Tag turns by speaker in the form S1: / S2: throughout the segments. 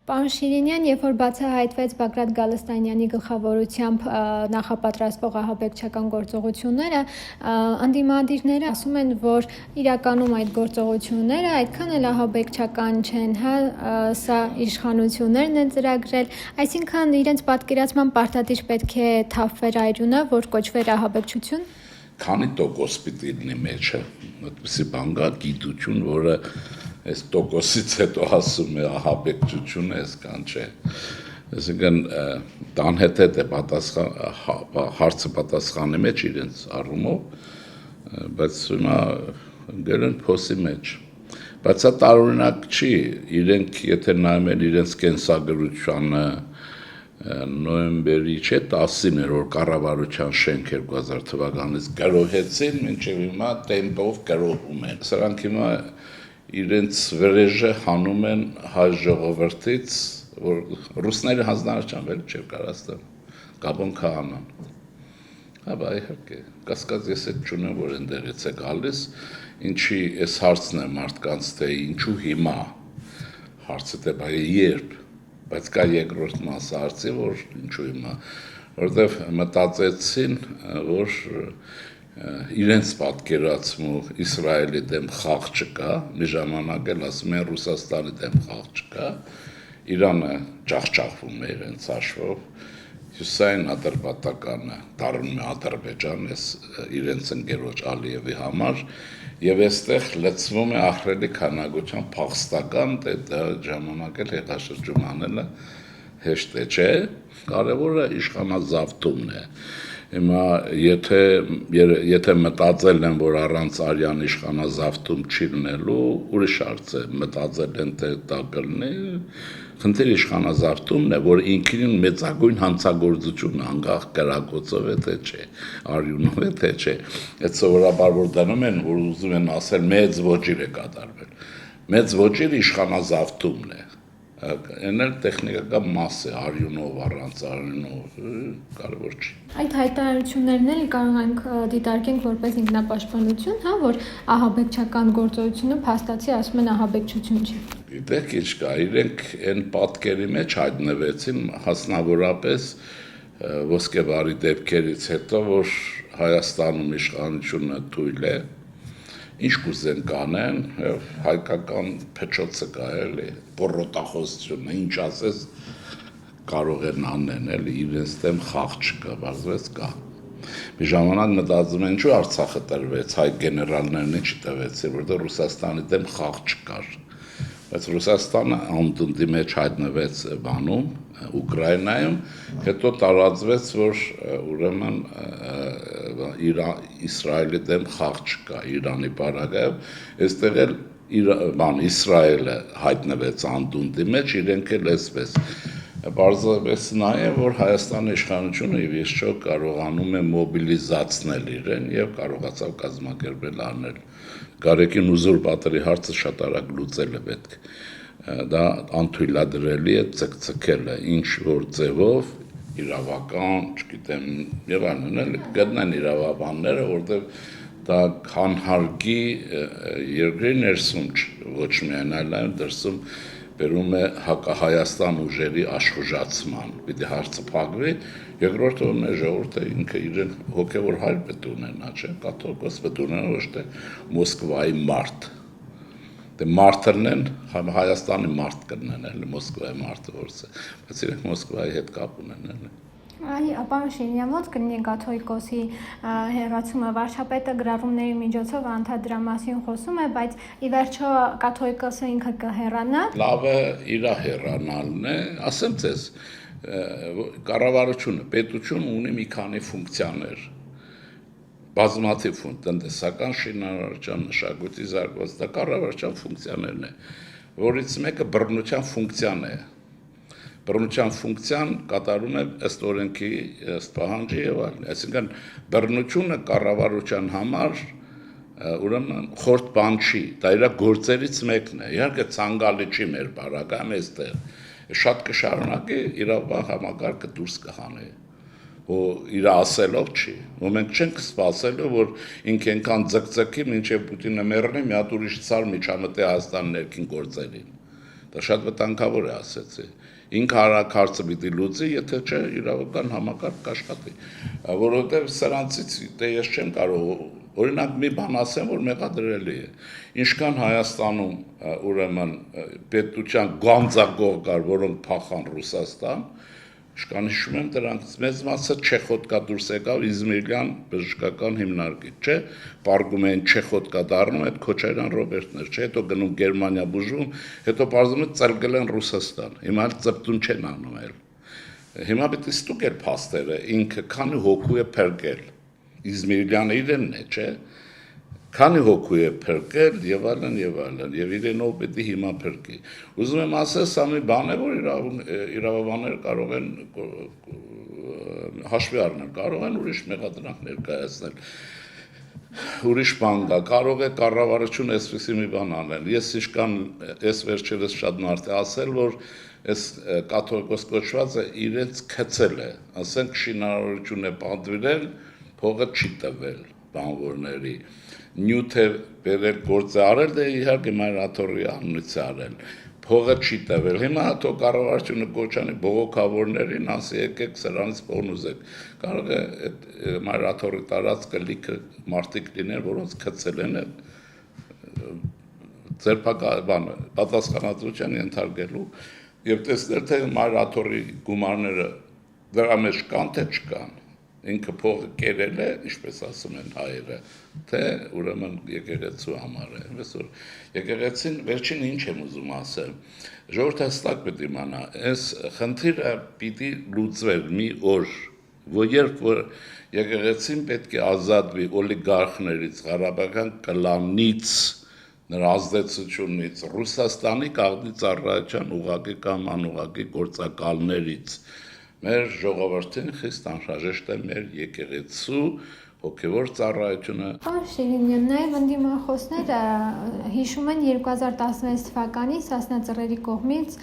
S1: Պարոն Շիրինյան, երբ որ բացահայտվեց Բագրատ Գալստանյանի գլխավորությամբ նախապատրաստվող ահաբեկչական գործողությունները, ընդդիմադիրները ասում են, որ իրականում այդ գործողությունները այդքան էլ ահաբեկչական չեն, սա իշխանություններն են ծրագրել, այսինքն իրենց պատկերացման պարտադիր պետք է թափվեր այրունը, որ կոչվեր ահաբեկչություն։
S2: Քանի տոկոս պիտի լինի մեջը, այդպիսի բան կա գիտություն, որը այս տոկոսից հետո ասում է ահաբեկչություն է, այսքան չէ։ Այսինքն տանհետետ է հարցը պատասխանի մեջ իրենց առումով, բայց հիմա գել են փոսի մեջ։ Բայց դա տարօրինակ չի, իրենք եթե նայում են իրենց կենսագրությանը նոյեմբերի 10-ին էր, որ կառավարության շենք 2000 թվականից գրոհեցին, մինչև հիմա տեմպով գրոհում են։ Սրանք հիմա իրենց վրեժը հանում են հայ ժողովրդից, որ ռուսները հանձնարարչան վեր չէ կարաստան, Գաբոն քահանան։ Հա, իհարկե, կասկած ես այդ չունեմ, որ ընդեղից է գալիս, ինչի այս հարցն է մարդկանց, թե ինչու հիմա, հարցը թե երբ, բայց կա երկրորդ մասը հարցի, որ ինչու հիմա, որտեվ մտածեցին, որ իրենց պատկերացմու Իսրայելի դեմ խաղ չկա, մի ժամանակ էլ ասում են Ռուսաստանի դեմ խաղ չկա, Իրանը ջախջախվում է իրենց հաշվով, Հյուսային Ադրբատականը դառնում է Ադրբեջան, իրենց ընկերոջ Ալիևի համար, եւ այստեղ լցվում է ահռելի քանակության փախստական, դա ժամանակ էլ հետաշրջում անելը հեշտ է, չէ, կարևորը իշխանազավթումն է։ Հիմա եթե մտածել են, որ առանց արյան իշխանազավթում չի լինելու, ուրիշ հարց է, մտածել են, թե դա կլինի, խնդիրը իշխանազավթումն է, որ ինքնին մեծագույն հանցագործություն անկախ կրակոցով է, թե չէ, արյունով է, թե չէ։ Այդ սովորաբար որ դնում են, որ ուզում են ասել մեծ ոճիր է կատարվել։ Մեծ ոճիր իշխանազավթումն է։ Այն էլ տեխնիկական մաս է, արյունով, առանց արյունով, կարևոր չի։
S1: Այդ հայտարարություններն էլ կարող ենք դիտարկենք որպես ինքնապաշտպանություն, հա, որ ահաբեկչական գործողությունը փաստացի ասում են ահաբեկչություն չի։
S2: Գիտեք ինչ կա, իրենք այն պատկերի մեջ հայտնվեցին հասնավորապես ոսկեվարի դեպքերից հետո, որ Հայաստանում իշխանությունը թույլ է, ինչ կուզեն կանեն, հայկական փչոցը կա էլի, բոռոտախոսությունը, ինչ ասես կարող են անեն, էլի իրենց դեմ խաղ չկա, բարձրաց կա։ Մի ժամանակ մտածում են, ինչու Արցախը տրվեց, հայ գեներալներն ինչի տվեցին, որտեղ Ռուսաստանի դեմ խաղ չկար։ Բայց Ռուսաստանը անդունդի մեջ հայտնվեց բանում, Ուկրաինայում, հետո տարածվեց, որ ուրեմն Իսրայելի դեմ խաղ չկա, Իրանի պարագայով, այստեղ էլ Իսրայելը հայտնվեց անդունդի մեջ, իրենք էլ էսպես։ Պարզապես նաև, որ Հայաստանի իշխանությունը եւ ես չէ կարողանում է մոբիլիզացնել իրեն եւ կարողացավ կազմակերպել անել։ Գարեգին Ուզուր պատերի հարցը շատ արագ լուծել է պետք։ Դա անթույլատրելի է ցկցկելը, ինչ որ ձևով իրավական, չգիտեմ, եւ այլն, էլ գտնեն իրավաբանները, որտեղ դա քանհարգի երկրի ներսում ոչ միայն այլ դրսում բերում է հակահայաստան ուժերի աշխուժացման, պիտի հարցը փակվի, երկրորդը ում է ժողովուրդը ինքը իրեն հոգևոր հայր պետք ունենա, չէ, կաթողիկոս պետք ունենա, ոչ թե Մոսկվայի մարդ։ Դե մարդն են, Հայաստանի մարդ կնեն, էլի Մոսկվայի մարդը որս է, բայց իրենք Մոսկվայի հետ կապ ունեն, էլի։
S1: Պարոն Շիրինյան, ո՞նց կլինի կաթողիկոսի հեռացումը, վարչապետը գրառումների միջոցով անդրադրամասին խոսում է, բայց ի վերջո կաթողիկոսը ինքը կհեռանա։
S2: Լավը իր հեռանալն է, ասեմ ձեզ, կառավարությունը, պետությունը ունի մի քանի ֆունկցիաներ, բազմաթիվ տնտեսական շինարարության, մշակույթի զարգացում, դա կառավարության ֆունկցիաներն է, որից մեկը բռնության ֆունկցիան է։ Բռնության ֆունկցիան կատարում է ըստ օրենքի, ըստ պահանջի եւ այլն։ Այսինքն բռնությունը կառավարության համար ուրեմն խորտ բան չի, դա իր գործերից մեկն է։ Իհարկե ցանկալի չի մեր բարակայում այստեղ։ Շատ կշարունակի իրավաբան համակարգը դուրս կհանի։ Ու իր ասելով չի։ Ու մենք չենք սպասելու, որ ինքը այնքան ձգձգի, մինչև Պուտինը մեռնի, մի հատ ուրիշ ցար միջամտի Հայաստանի ներքին գործերին։ Դա շատ վտանգավոր է, ասեցի։ Ինքը արագ հարցը պիտի լուծի, եթե չէ իրավական համակարգ կաշխատի։ Որովհետև սրանցից ես չեմ կարող, օրինակ մի բան ասեմ, որ մեղադրելի է։ Ինչքան Հայաստանում ուրեմն պետության գանձագող կար, որոնք փախան Ռուսաստան, Շկան հիշում եմ դրանց մեծ մասը Չեխոտկա դուրս եկավ Իզմիրյան բժշկական հիմնարկից, չէ, պարգում էին Չեխոտկա դառնում, այդ Քոչարյան Ռոբերտներ, չէ, հետո գնում Գերմանիա բուժվում, հետո պարզվում է ծլկել են Ռուսաստան, հիմա ծպտուն չեն անում էլ։ Հիմա պետք է ստուգել փաստերը, ինքը քանի հոգու է փրկել, Իզմիրյանը իրենն է, չէ, քանի հոգու է փրկել եւ այլն, եւ իրենով պետք է հիմա փրկի։ Ուզում եմ ասել, սա մի բան է, որ իրավաբանները կարող են հաշվի առնել, կարող են ուրիշ մեղադրանք ներկայացնել։ Ուրիշ բան կա, կարող է կառավարությունը այսպեսի մի բան անել։ Ես իշքան այս վերջերս շատ մարդ է ասել, որ այս կաթողիկոս կոչվածը իրենց քցել է, ասենք շինարարություն է պատվիրել, փողը չի տվել բանվորների։ Նյութ է բերել գործ է արել, դե իհարկե մայրաթորի անունից է արել, փողը չի տվել, հիմա հատո կառավարությունը կոչանի բողոքավորներին, ասի եկեք սրանից փողն ուզեք, կարող է մայրաթորի տարածքը լիքը մարդիկ լինեն, որոնց քցել են պատասխանատվության ենթարկելու եւ տեսնել թե մայրաթորի գումարները դրա մեջ կան թե չկան։ Ինքը փողը կերել է, ինչպես ասում են հայերը, թե ուրեմն եկեղեցու համար է։ Այսօր եկեղեցին վերջին ինչ եմ ուզում ասել։ Ժողովուրդը հստակ պետք է իմանա, այս խնդիրը պիտի լուծվեր մի օր, երբ որ եկեղեցին պետք է ազատվի օլիգարխներից, Ղարաբաղյան կլանից, նրա ազդեցությունից, Ռուսաստանի կաղնի ծառայության ուղղակի կամ անուղղակի գործակալներից։ Մեր ժողովրդին խիստ անհրաժեշտ է մեր եկեղեցու հոգևոր ծառայությունը։
S1: Շիրինյան, նաև ընդդիմախոսները հիշում են 2016 թվականի Սասնա Ծռերի կողմից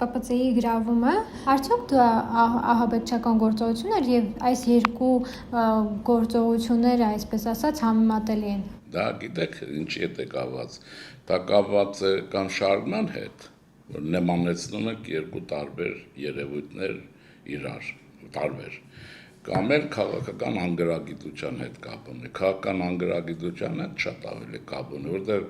S1: ՊՊՑ-ի գրավումը։ Արդյոք դա ահաբեկչական գործողություն էր եւ այս երկու գործողությունները, այսպես ասած, համեմատելի են։
S2: Դա գիտեք ինչի հետ է կապված։ Դա կապված է կամ շարժման հետ, որ նմանեցնում եք երկու տարբեր երևույթներ իրար, տարբեր, կամ էլ քաղաքական անգրագիտության հետ կապ ունի։ Քաղաքական անգրագիտության հետ շատ ավելի կապ ունի, որտեղ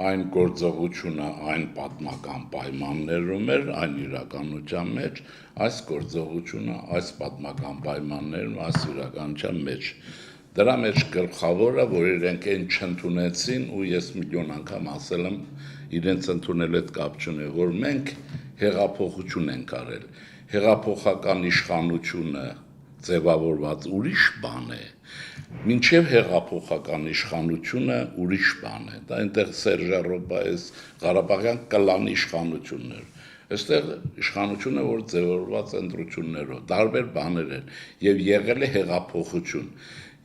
S2: այն գործողությունը այն պատմական պայմաններում էր, այն իրականության մեջ, այս գործողությունը այս պատմական պայմաններում, այս իրականության մեջ։ Դրա մեջ գլխավորը, որ իրենք այն չընդունեցին ու ես միլիոն անգամ ասել եմ, իրենց ընդունել հետ կապ չունի, որ մենք հեղափոխություն ենք արել։ Հեղափոխական իշխանությունը ձևավորված ուրիշ բան է, մինչև հեղափոխական իշխանությունը ուրիշ բան է։ Դա այնտեղ Սերժարոբայես Ղարաբաղյան կլանի իշխանությունն էր։ Այստեղ իշխանությունը, որ ձևավորված ընտրություններով, տարբեր բաներ են եւ եղել է հեղափոխություն։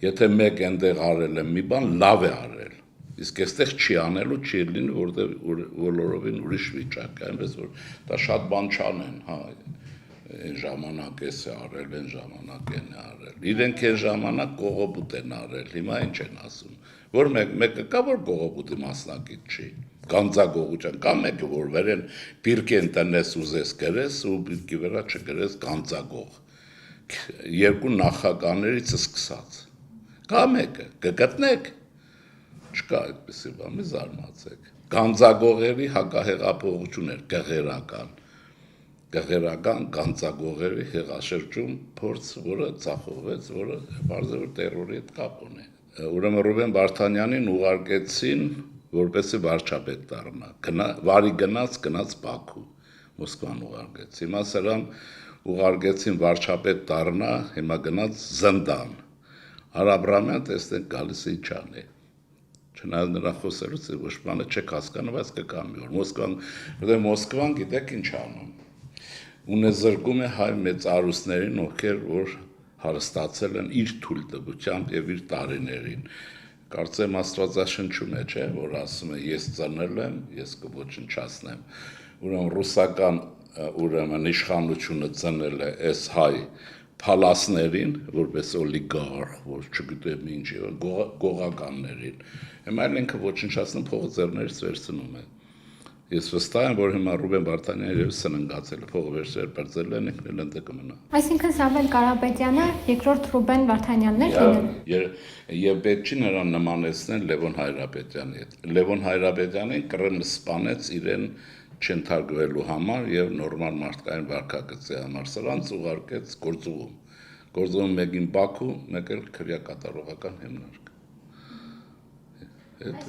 S2: Եթե մեկ այնտեղ արել է մի բան, լավ է արել։ Իսկ այստեղ չի անելու, չի լինի, որտեղ բոլորովին ուրիշ վիճակ է, այնպես որ դա շատ բան չանեն, հա, այն ժամանակ էս է արել, այն ժամանակ են է արել։ Իրենք այն ժամանակ կողոպուտ են արել, հիմա ինչ են ասում։ Որ մեկը կա, որ կողոպուտի մասնակից չի։ Գանձագողության կա մեկը, որ վերեն պիրկեն տնես ուզես գրես ու պիրկի վրա չգրես գանձագող։ Երկու նախագաներից սկսած։ Կա մեկը, կգտնեք։ Չկա այդպեսի բան, մի զարմացեք։ Գանձագողերի հակահեղափոխություն էր գեղերական գանձագողերի հեղաշրջում փորձ, որը ծախողվեց, որը բարձր տերորի հետ կապ ունի։ Ուրեմն Ռուբեն Վարդանյանին ուղարկեցին, որպեսզի վարչապետ դառնա։ Վարի գնաց Բաքու, Մոսկվան ուղարկեց։ Հիմա սրան ուղարկեցին վարչապետ դառնա, հիմա գնաց Զնդան։ Արաբրամյան տեսնենք գալիս է ինչ անի։ Չնայած նրա խոսելուց ոչ բանը չեք հասկանում, բայց կգա մի օր։ Մոսկվան գիտեք ինչ անում։ Ունեզրկում է հայ մեծարուսներին, ովքեր որ հարստացել են իր թույլտվությամբ եւ իր տարիներին։ Կարծեմ Աստվածաշնչում է, չէ, որ ասում է ես ծնել եմ, ես կոչնչացնեմ։ Ուրեմն ռուսական իշխանությունը ծնել է այս հայ փալասներին, որպես օլիգարխ, որ չգիտեմ ինչ, գողականներին։ Հիմա ինքը ոչնչացնում փողը ձեռներից վերցնում է։ Ես վստահ եմ, որ հիմա Ռուբեն Վարդանյանը եւ սննգացել է, փողը վերցրել, բրծել են, ինքն էլ ընդ կմնա։
S1: Այսինքն Սամվել Կարապետյանը երկրորդ Ռուբեն Վարդանյանն էր լինել։
S2: Եվ պետք չի նրան նմանեցնել Լևոն Հայրապետյանի հետ։ Լևոն Հայրապետյանին Կրեմլը սպանեց իրեն չընթարգվելու համար եւ նորմալ մարդկային վարքագծի համար, սրանց ուղարկեց գործուղում։ Գործուղում մեկին Բաքու, մեկ էլ քրեակատարողական հիմնարկ։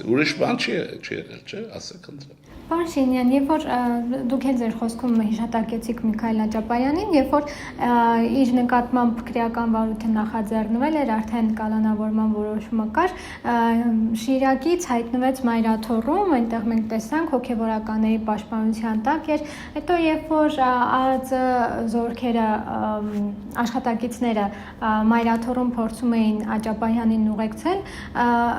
S2: Ուրիշ բան չի եղել, չէ՞, ասեք ընտրեմ։
S1: Պարոն Շինյան, երբ որ դուք էլ ձեր խոսքում հիշատակեցիք Միքայել Աջապայանին, երբ որ իր նկատմամբ քրեական վարույթը նախաձեռնվել էր, արդեն կալանավորման որոշումը կար, Շիրակից հայտնվեց Մայրաթոռում, այնտեղ մենք տեսանք հոգևորականների պաշտպանության տակ էր, հետո երբ որ ԱԱԾ զորքերը աշխատակիցները Մայրաթոռում փորձում էին Աջապայանին ուղեկցել,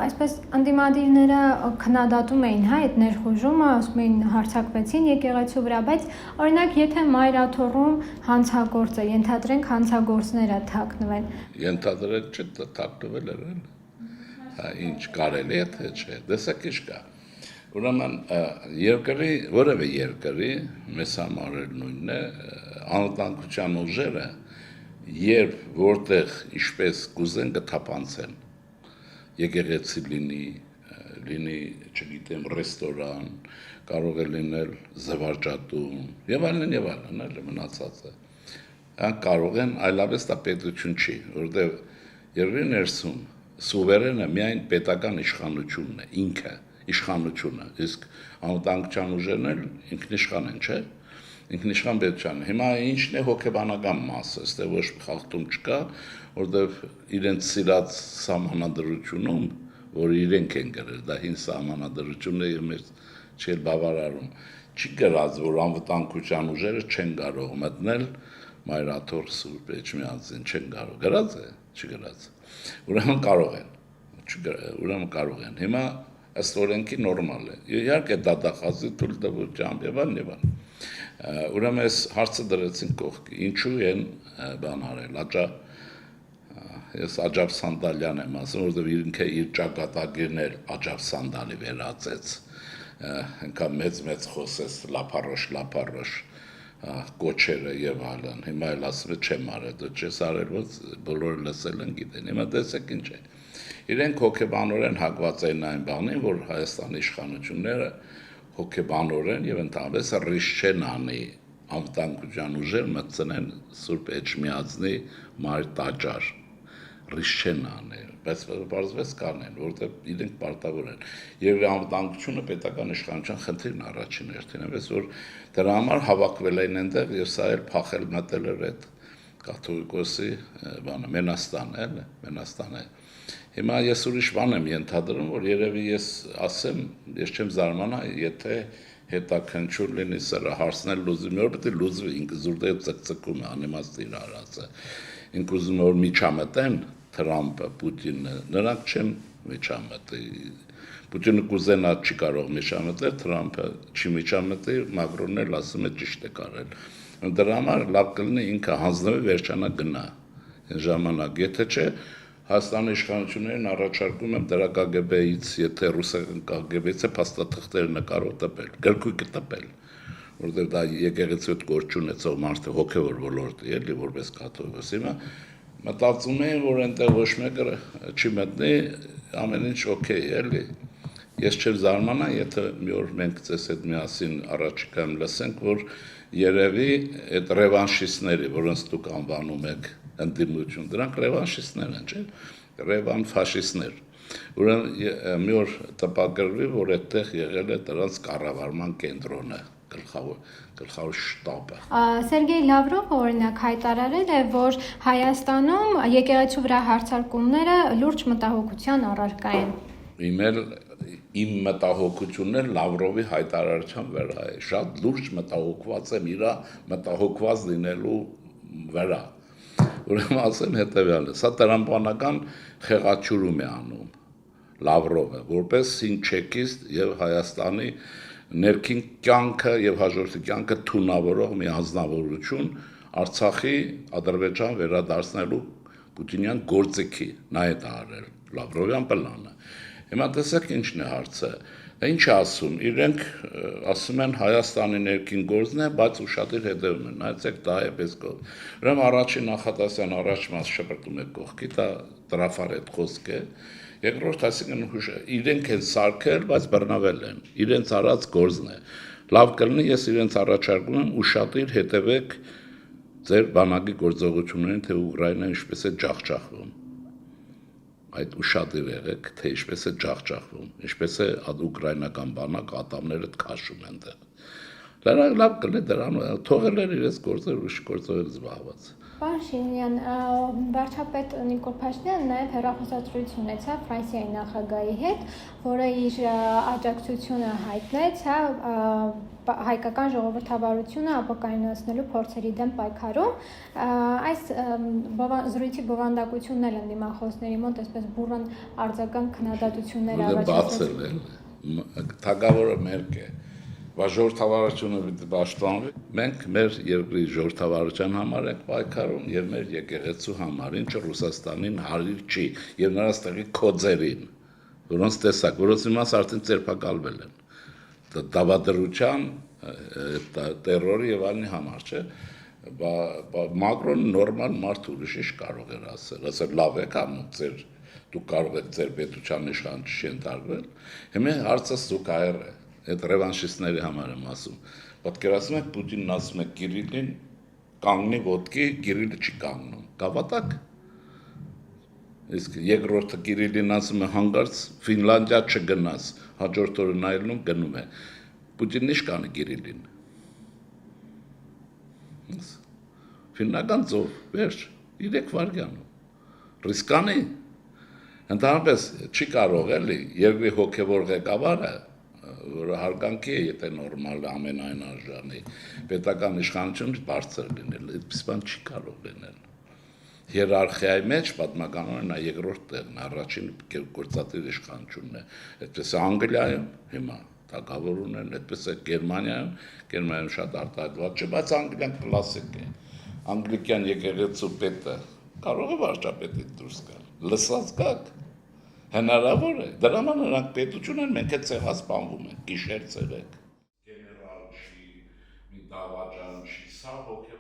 S1: այսպես ընդդիմադիրները քննադատում էին այդ ներխուժումը, ասում էին հարձակվեցին եկեղեցու վրա, բայց օրինակ եթե Մայրաթոռում հանցագործը, ենթադրենք հանցագործները թաքնվեն։
S2: Ենթադրել չէ, թաքնվել են։ Հա ինչ կարելի է թե չէ, դեսակ ինչ կա։ Ուրեմն երկրի, որևէ երկրի մեզ համար էլ նույնն է, անվտանգության ուժերը, երբ որտեղ ինչպես կուզեն կթափանցեն, եկեղեցի լինի, չգիտեմ, ռեստորան, կարող է լինել զվարճատուն, եւ այլն, էլ մնացածը։ Այն կարող են այլապես դա պետություն չի, որովհետեւ երկրի ներսում սուվերենը միայն պետական իշխանությունն է, ինքը իշխանությունը, իսկ անվտանգության ուժերն էլ ինքնիշխան են, չէ՞։ Ինքնիշխան պետության։ Հիմա ինչն է հոգեբանական մասը, այստեղ ոչ խախտում չկա, որովհետեւ իրենց սիրած սահմանադրությունում, որ իրենք են գրել, դա հին սահմանադրությունն է եւ մեզ չի բավարարում, չի գրած, որ անվտանգության ուժերը չեն կարող մտնել Մայրաթոռ Սուրբ Էջմիածին, չեն կարող, գրած է, չի գրած։ Ուրեմն կարող են։ Հիմա ըստ օրենքի նորմալ է։ Իհարկե դատախազի թույլ տվությամբ եւ այլն։ Ուրեմն այս հարցը դրեցին կողքի։ Ինչու են բան արել, ես Աջափ Սանդալյան եմ ասում, որովհետև ինքը իր ճակատագիրն էլ Աջափ Սանդալի վերածեց, ինքան մեծ խոսեց լափարոշ կոչերը եւ այլն, հիմա էլ ասում է չեմ արել, դու չես արել, որ բոլորը լսել են գիտեն, հիմա տեսեք ինչ է, իրենք հոգեբանորեն հակված են այն բանին, որ Հայաստանի իշխանությունները հոգեբանորեն եւ ընդհանրապես ռիսկ չեն անի անվտանգության ուժեր մտցնեն Սուրբ Էջմիածնի մայր տաճար ռիսկ չեն անել, բայց բարձրացած կանեն, որովհետև իրենք պարտավոր են։ Երկրի անվտանգությունը պետական իշխանության խնդիրն առաջին հերթին է, բայց որ դրա համար հավաքվել են այնտեղ եւ սա էլ փախել մտել էր այդ կաթողիկոսի բանը, Մենաստան է։ Հիմա ես ուրիշ բան եմ ենթադրում, որ երևի ես ասեմ, ես չեմ զարմանա, եթե հետաքնչուր լինի սրա հարցնել լուծի, մի օր պետք է լուծվի, ինքը զուրդը ծկծկում է, անիմաստ իր արածը։ Ինք ուզում որ միջամտեն Թրամփը, Պուտինը, նրանք չեն միջամտի։ Պուտինը կուզենա չի կարող միջամտել, Թրամփը չի միջամտի, Մակրոնն էլ ասում է ճիշտ է կարել։ Դրա համար լավ կլինի ինքը հանձնվի վերջանա գնա։ Այն ժամանակ, եթե չէ, Հայաստանի իշխանություններին առաջարկում եմ դրա KGB-ից, եթե ռուսական KGB-ից է փաստաթղթեր նկարով տպել, գրքույկը տպել, որովհետև դա եկեղեցու հետ գործ ունեցող մարդը հոգևոր ոլորտի էլի, որպես կաթողիկոս։ Հիմա մտածում էին, որ այնտեղ ոչ մեկը չի մտնի, ամեն ինչ օքեյ էլի։ Ես չեմ զարմանա, եթե մի օր մենք ձեզ հետ միասին առաջիկայում լսենք, որ երևի այդ ռևանշիստների, որոնց դուք անվանում եք ընդդիմություն, դրանք ռևանշիստներ են, չէ՞, ռևան ֆաշիստներ։ Ուրեմն մի օր տպագրվի, որ այդտեղ եղել է դրանց կառավարման կենտրոնը, գլխավոր շտաբը։
S1: Սերգեյ Լավրովը օրինակ հայտարարել է, որ Հայաստանում եկեղեցու վրա հարձակումները լուրջ մտահոգության առարկա են։
S2: Իմ մտահոգությունն էլ Լավրովի հայտարարության վրա է, շատ լուրջ մտահոգված եմ իր մտահոգված լինելու վրա։ Ուրեմն ասեմ հետևյալը, սա տրամպանական խեղաթյուրում է անում Լավրովը, որպես հինչեկիստ եւ Հայաստանի ներքին կյանքը եւ հաջորդի կյանքը թունավորող մի անձնավորություն Արցախի Ադրբեջան վերադարձնելու Պուտինյան գործիքի նա է արել Լավրովյան պլանը։ Հիմա տեսեք ինչն է հարցը։ Ինչ ասում, իրենք ասում են Հայաստանի ներքին գործն է, բայց ուշադիր հետևում են, նայեցեք դա է պես կողմ։ Ուրեմն առաջին նախադասության առաջ մաս շպրտում է կողքի, դա տրաֆարետ խոսք է։ Երկրորդ, այսինքն իրենք են սարքել, բայց բռնավել են։ Իրենց արած գործն է։ Լավ կլինի, ես իրենց առաջարկում եմ ուշադիր հետևեք ձեր բանակի գործողություններին, թե Ուկրաինան ինչպես է ջախջախվում։ Այդ ուշադիր եղեք, թե ինչպես է ջախջախվում, ինչպես է ուկրաինական բանակ ատամները քաշում են դեռ։ Լավ կլինի դրանով թողել են իրենց գործեր ուրիշ գործերով զբաղված։
S1: Պարոն Շինյան, վարչապետ Նիկոլ Փաշինյանը նաև հեռախոսազրույց ունեցավ Ֆրանսիայի նախագահի հետ, որը իր աջակցությունը հայտնեց հայկական ժողովրդավարությունը ապակայունացնելու փորձերի դեմ պայքարում։ Այս զրույցի բովանդակությունն էլ ընդդիմախոսների մոտ այսպես բուրըն արձագանք քննադատություններ
S2: առաջացրել։ Թագավորը մերկ է։ Ժողովրդավարությունը պիտի պաշտպանվի։ Մենք մեր երկրի ժողովրդավարության համար ենք պայքարում եւ մեր եկեղեցու համար, ինչը Ռուսաստանին հարիր չի, եւ նրանց տեղի քոձերին, որոնց տեսակ, որոնց իմաց արդեն ձերբակալվել են։ Դավադրության, տերորի եւ այլնի համար, չէ։ Մակրոնը նորմալ մարդ ուրիշ ինչ կարող էր ասել, լավ եք անում, դուք կարող եք ձեր պետության իշխանություն չընտրվել։ Հիմա հարցը զուգահեռ է։ Այդ ռևանշիստների համար եմ ասում։ Պատկերացնում եք Պուտինն ասում է Կիրիլին կանգնի ոտքի, Կիրիլը չի կանգնում։ Կավատակ։ Իսկ երկրորդը Կիրիլին ասում է հանգարց Ֆինլանդիա չգնաս, հաջորդ օրը նայելնում գնում է։ Պուտինն ինչ կանի Կիրիլին։ Ֆիննական ծով, վերջ, 3 վայրկյանում։ Ռիսկանի։ Ընդհանրապես չի կարող էլի երկրի հոգևոր ղեկավարը որը հարգանքի է, եթե նորմալ ամենայն արժանի պետական իշխանությունը բարձր լինել, այդպես բան չի կարող լինել։ Հիերարխիայի մեջ պատմականորեն նա երկրորդ տեղն է, առաջին գործադիր իշխանությունն է։ Այդպես է Անգլիայում հիմա թագավոր ունեն, այդպես է Գերմանիայում շատ արտահայտված չէ, բայց Անգլիան կլասիկ է։ Անգլիկյան եկեղեցու պետը կարող է վարչապետից դուրս գալ։ Լսած գաք։ Հնարավոր է, դրա համար նրանք պետություն են, մենք այդ ցեղած բանվում ենք, գիշեր ցերեկ։ Գեներալ չի, մի դավաճան չի, սա հոգև